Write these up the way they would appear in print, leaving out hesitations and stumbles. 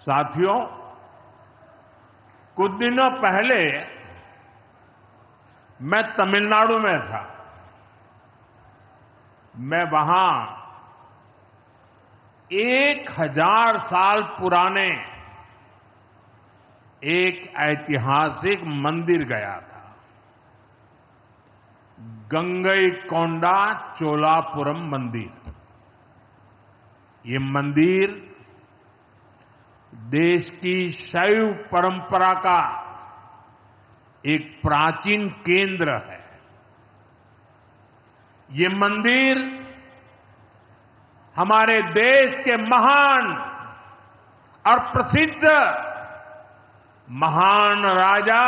साथियों, कुछ दिनों पहले मैं तमिलनाडु में था। मैं वहां 1000 साल पुराने एक ऐतिहासिक मंदिर गया था, गंगईकोंडा चोलापुरम मंदिर। ये मंदिर देश की शैव परंपरा का एक प्राचीन केंद्र है। ये मंदिर हमारे देश के महान और प्रसिद्ध महान राजा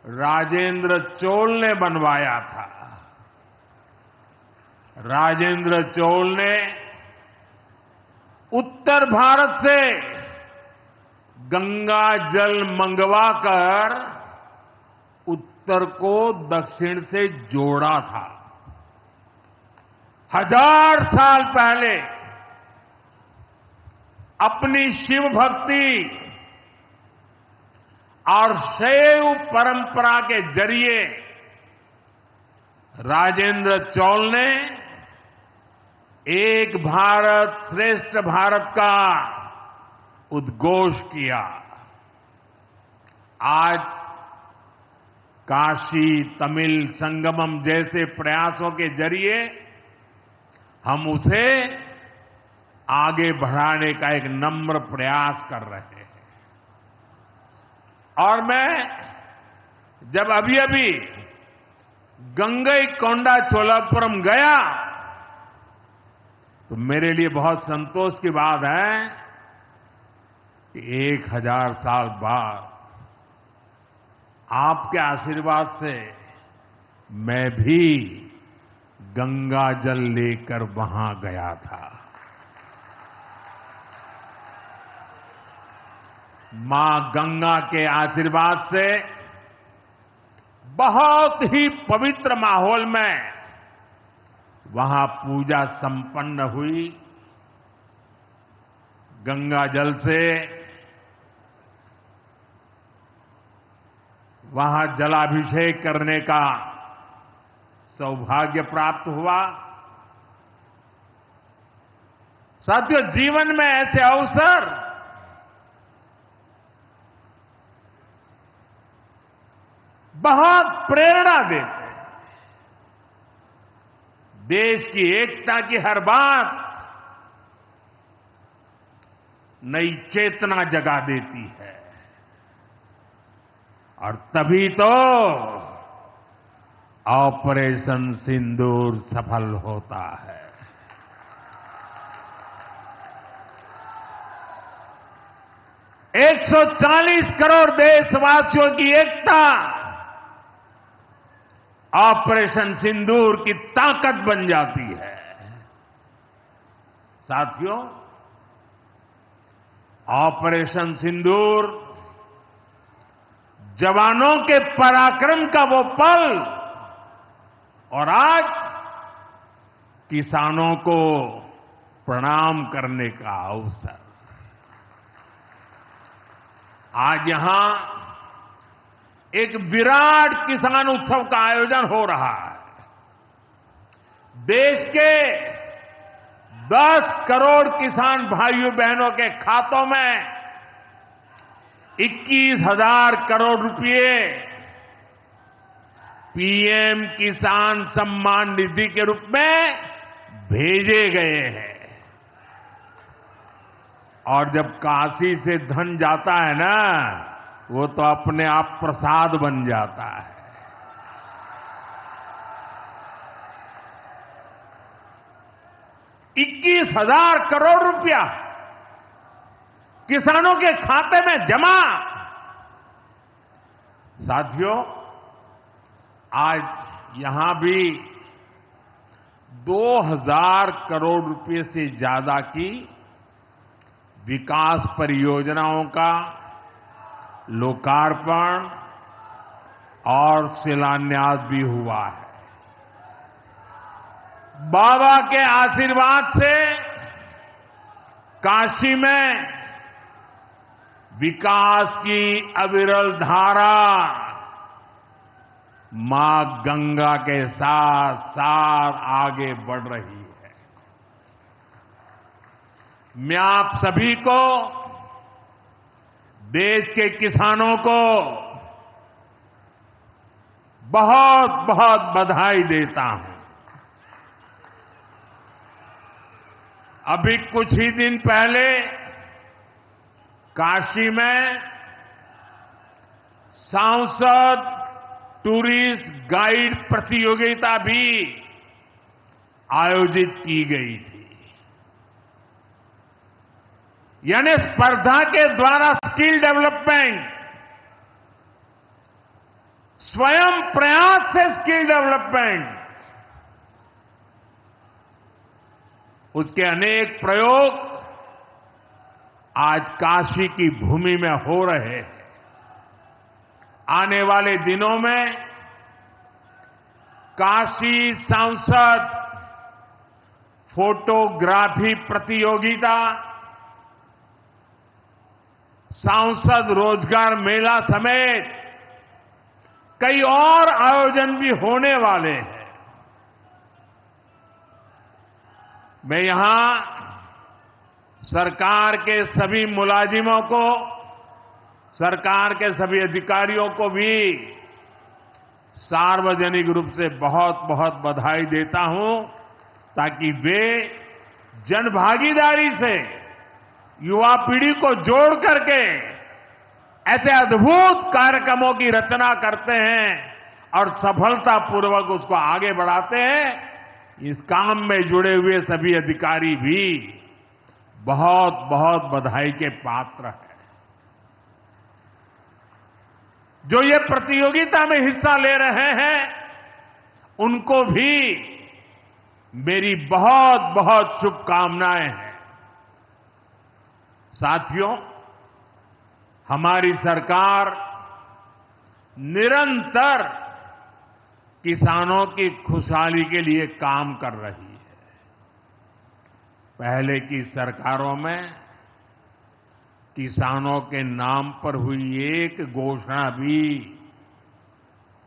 राजेंद्र चोल ने बनवाया था। राजेंद्र चोल ने उत्तर भारत से गंगा जल मंगवाकर उत्तर को दक्षिण से जोड़ा था। 1000 साल पहले अपनी शिव भक्ति और शैव परंपरा के जरिए राजेंद्र चोल ने एक भारत श्रेष्ठ भारत का उद्घोष किया। आज काशी तमिल संगमम जैसे प्रयासों के जरिए हम उसे आगे बढ़ाने का एक नम्र प्रयास कर रहे हैं। और मैं जब अभी गंगईकोंडा चोलापुरम गया तो मेरे लिए बहुत संतोष की बात है कि 1000 साल बाद आपके आशीर्वाद से मैं भी गंगा जल लेकर वहां गया था। मां गंगा के आशीर्वाद से बहुत ही पवित्र माहौल में वहां पूजा संपन्न हुई। गंगा जल से वहां जलाभिषेक करने का सौभाग्य प्राप्त हुआ। साथियों, जीवन में ऐसे अवसर बहुत प्रेरणा देते हैं। देश की एकता की हर बात नई चेतना जगा देती है और तभी तो ऑपरेशन सिंदूर सफल होता है। एक 140 करोड़ देशवासियों की एकता ऑपरेशन सिंदूर की ताकत बन जाती है। साथियों, ऑपरेशन सिंदूर जवानों के पराक्रम का वो पल और आज किसानों को प्रणाम करने का अवसर। आज यहां एक विराट किसान उत्सव का आयोजन हो रहा है। देश के 10 करोड़ किसान भाइयों बहनों के खातों में 21,000 करोड़ रुपए पीएम किसान सम्मान निधि के रूप में भेजे गए हैं। और जब काशी से धन जाता है ना, वो तो अपने आप प्रसाद बन जाता है। ₹21,000 करोड़ रुपया किसानों के खाते में जमा। साथियों, आज यहां भी 2000 करोड़ रुपए से ज्यादा की विकास परियोजनाओं का लोकार्पण और शिलान्यास भी हुआ है। बाबा के आशीर्वाद से काशी में विकास की अविरल धारा मां गंगा के साथ साथ आगे बढ़ रही है। मैं आप सभी को, देश के किसानों को बहुत बहुत बधाई देता हूं। अभी कुछ ही दिन पहले काशी में सांसद टूरिस्ट गाइड प्रतियोगिता भी आयोजित की गई थी। यानी स्पर्धा के द्वारा स्किल डेवलपमेंट, स्वयं प्रयास से स्किल डेवलपमेंट, उसके अनेक प्रयोग आज काशी की भूमि में हो रहे हैं। आने वाले दिनों में काशी सांसद फोटोग्राफी प्रतियोगिता, सांसद रोजगार मेला समेत कई और आयोजन भी होने वाले हैं। मैं यहां सरकार के सभी मुलाजिमों को, सरकार के सभी अधिकारियों को भी सार्वजनिक रूप से बहुत बहुत बधाई देता हूं, ताकि वे जनभागीदारी से युवा पीढ़ी को जोड़ करके ऐसे अद्भुत कार्यक्रमों की रचना करते हैं और सफलतापूर्वक उसको आगे बढ़ाते हैं। इस काम में जुड़े हुए सभी अधिकारी भी बहुत बहुत बधाई के पात्र हैं। जो ये प्रतियोगिता में हिस्सा ले रहे हैं, उनको भी मेरी बहुत बहुत शुभकामनाएं हैं। साथियों, हमारी सरकार निरंतर किसानों की खुशहाली के लिए काम कर रही है। पहले की सरकारों में किसानों के नाम पर हुई एक घोषणा भी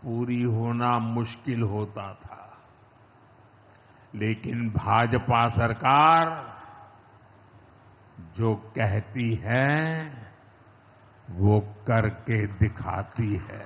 पूरी होना मुश्किल होता था, लेकिन भाजपा सरकार जो कहती है वो करके दिखाती है।